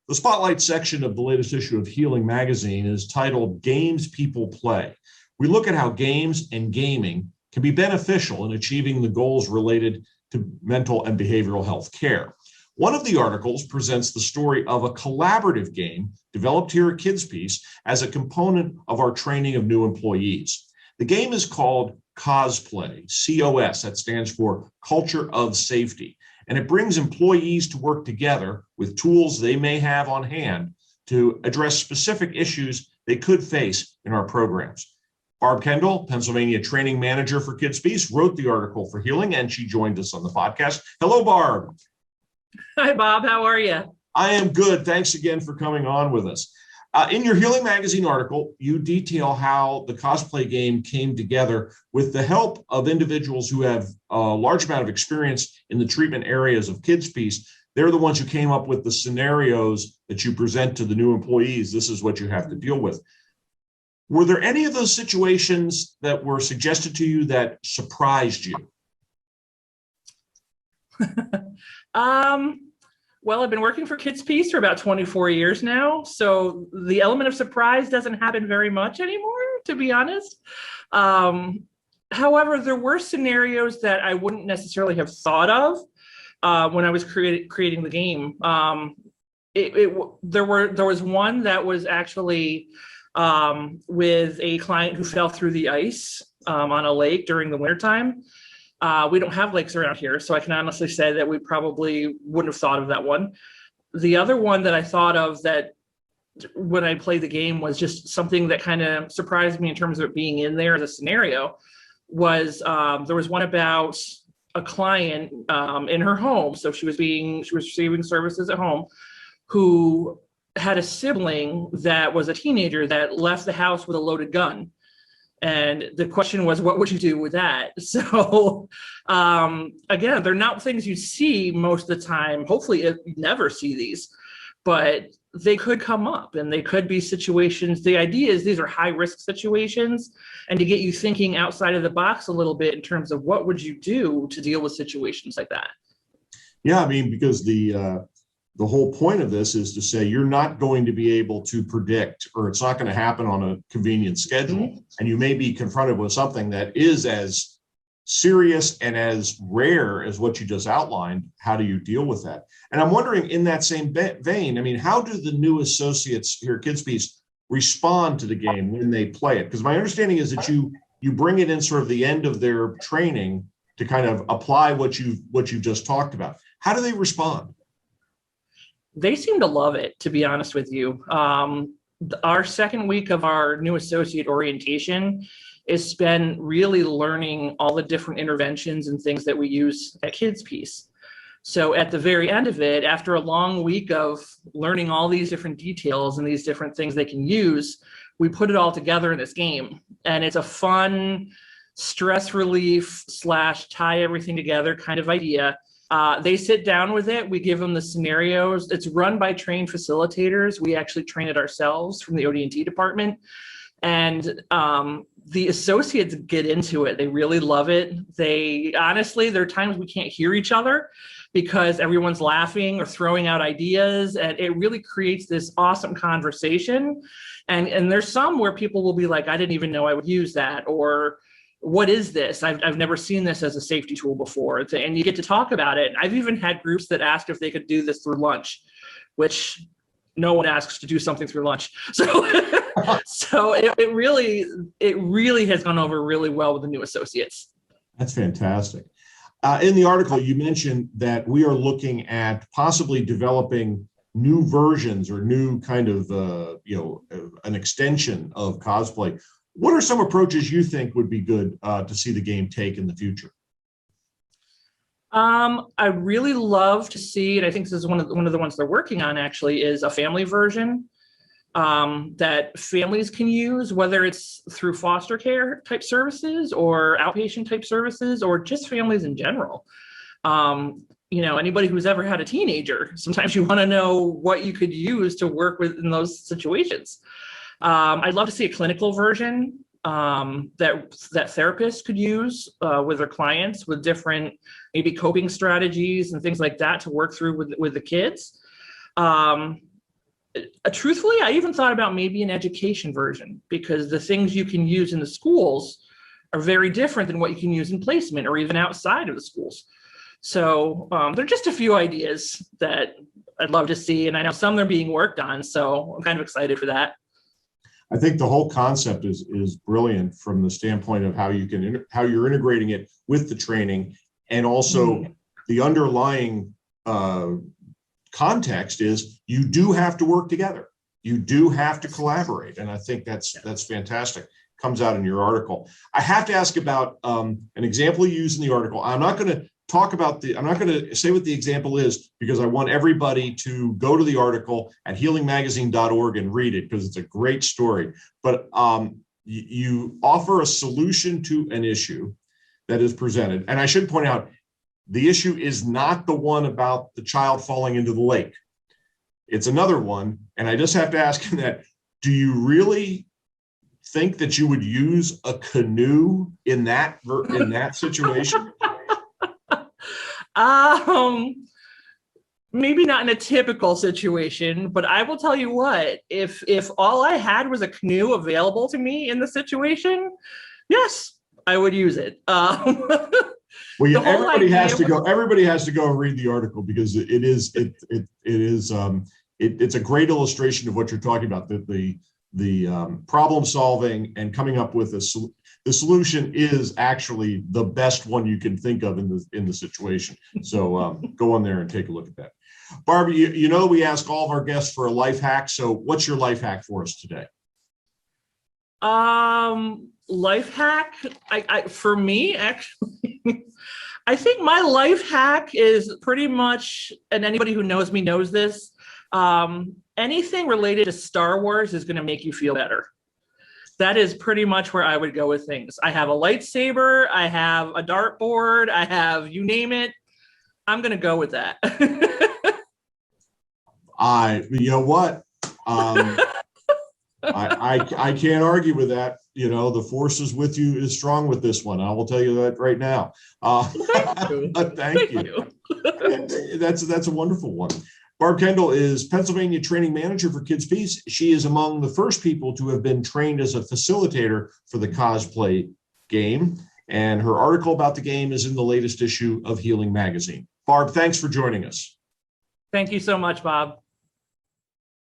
The Spotlight section of the latest issue of Healing magazine is titled Games People Play. We look at how games and gaming can be beneficial in achieving the goals related to mental and behavioral health care. One of the articles presents the story of a collaborative game developed here at KidsPeace as a component of our training of new employees. The game is called Cosplay, COS, that stands for Culture of Safety, and it brings employees to work together with tools they may have on hand to address specific issues they could face in our programs. Barb Kendall, Pennsylvania training manager for KidsPeace, wrote the article for Healing, and she joined us on the podcast. Hello, Barb. Hi, Bob. How are you? I am good. Thanks again for coming on with us. In your Healing magazine article, you detail how the cosplay game came together with the help of individuals who have a large amount of experience in the treatment areas of KidsPeace. They're the ones who came up with the scenarios that you present to the new employees. This is what you have to deal with. Were there any of those situations that were suggested to you that surprised you? Well, I've been working for KidsPeace for about 24 years now, so the element of surprise doesn't happen very much anymore, to be honest. However, there were scenarios that I wouldn't necessarily have thought of when I was creating the game. There was one that was actually with a client who fell through the ice on a lake during the wintertime. We don't have lakes around here, so I can honestly say that we probably wouldn't have thought of that one. The other one that I thought of that when I played the game was just something that kind of surprised me in terms of it being in there as a scenario was there was one about a client in her home. So she was receiving services at home who had a sibling that was a teenager that left the house with a loaded gun. And the question was, what would you do with that? So again, they're not things you see most of the time. Hopefully you never see these, but they could come up and they could be situations. The idea is these are high risk situations and to get you thinking outside of the box a little bit in terms of what would you do to deal with situations like that? Yeah, I mean, because the whole point of this is to say you're not going to be able to predict, or it's not going to happen on a convenient schedule. Mm-hmm. And you may be confronted with something that is as serious and as rare as what you just outlined. How do you deal with that? And I'm wondering, in that same vein, I mean, how do the new associates here at KidsPeace respond to the game when they play it? Because my understanding is that you bring it in sort of the end of their training to kind of apply what you've just talked about. How do they respond? They seem to love it, to be honest with you. Our second week of our new associate orientation is spent really learning all the different interventions and things that we use at KidsPeace. So at the very end of it, after a long week of learning all these different details and these different things they can use, we put it all together in this game. And it's a fun stress relief / tie everything together kind of idea. They sit down with it. We give them the scenarios. It's run by trained facilitators. We actually train it ourselves from the OD&T department. And the associates get into it. They really love it. Honestly, there are times we can't hear each other because everyone's laughing or throwing out ideas. And it really creates this awesome conversation. And there's some where people will be like, I didn't even know I would use that. Or what is this? I've never seen this as a safety tool before. And you get to talk about it. I've even had groups that asked if they could do this through lunch, which no one asks to do something through lunch. So it really has gone over really well with the new associates. That's fantastic. In the article, you mentioned that we are looking at possibly developing new versions or new kind of, an extension of cosplay. What are some approaches you think would be good to see the game take in the future? I really love to see, and I think this is one of the ones they're working on actually, is a family version that families can use, whether it's through foster care type services or outpatient type services, or just families in general. Anybody who's ever had a therapist, sometimes you want to know what you could use to work with in those situations. I'd love to see a clinical version that therapists could use with their clients with different maybe coping strategies and things like that to work through with the kids. truthfully, I even thought about maybe an education version, because the things you can use in the schools are very different than what you can use in placement or even outside of the schools. So there are just a few ideas that I'd love to see, and I know some are being worked on, so I'm kind of excited for that. I think the whole concept is brilliant from the standpoint of how you're integrating it with the training, and also the underlying context is you do have to work together. You do have to collaborate, and I think that's fantastic. Comes out in your article. I have to ask about an example you use in the article. I'm not going to say what the example is, because I want everybody to go to the article at healingmagazine.org and read it, because it's a great story. But you offer a solution to an issue that is presented. And I should point out, the issue is not the one about the child falling into the lake. It's another one. And I just have to ask him that, do you really think that you would use a canoe in that situation? Maybe not in a typical situation, but I will tell you what, if all I had was a canoe available to me in the situation, yes, I would use it. Well, yeah, everybody has to go and read the article, because it's a great illustration of what you're talking about, the problem solving and coming up with the solution is actually the best one you can think of in the situation. So go on there and take a look at that. Barb, you know, we ask all of our guests for a life hack. So what's your life hack for us today? Life hack, for me, actually, I think my life hack is pretty much, and anybody who knows me knows this, anything related to Star Wars is going to make you feel better. That is pretty much where I would go with things. I have a lightsaber, I have a dartboard, I have, you name it. I'm going to go with that. You know what? I can't argue with that. You know, the force is with you, is strong with this one. I will tell you that right now. Thank you. That's a wonderful one. Barb Kendall is Pennsylvania Training Manager for KidsPeace. She is among the first people to have been trained as a facilitator for the cosplay game. And her article about the game is in the latest issue of Healing Magazine. Barb, thanks for joining us. Thank you so much, Bob.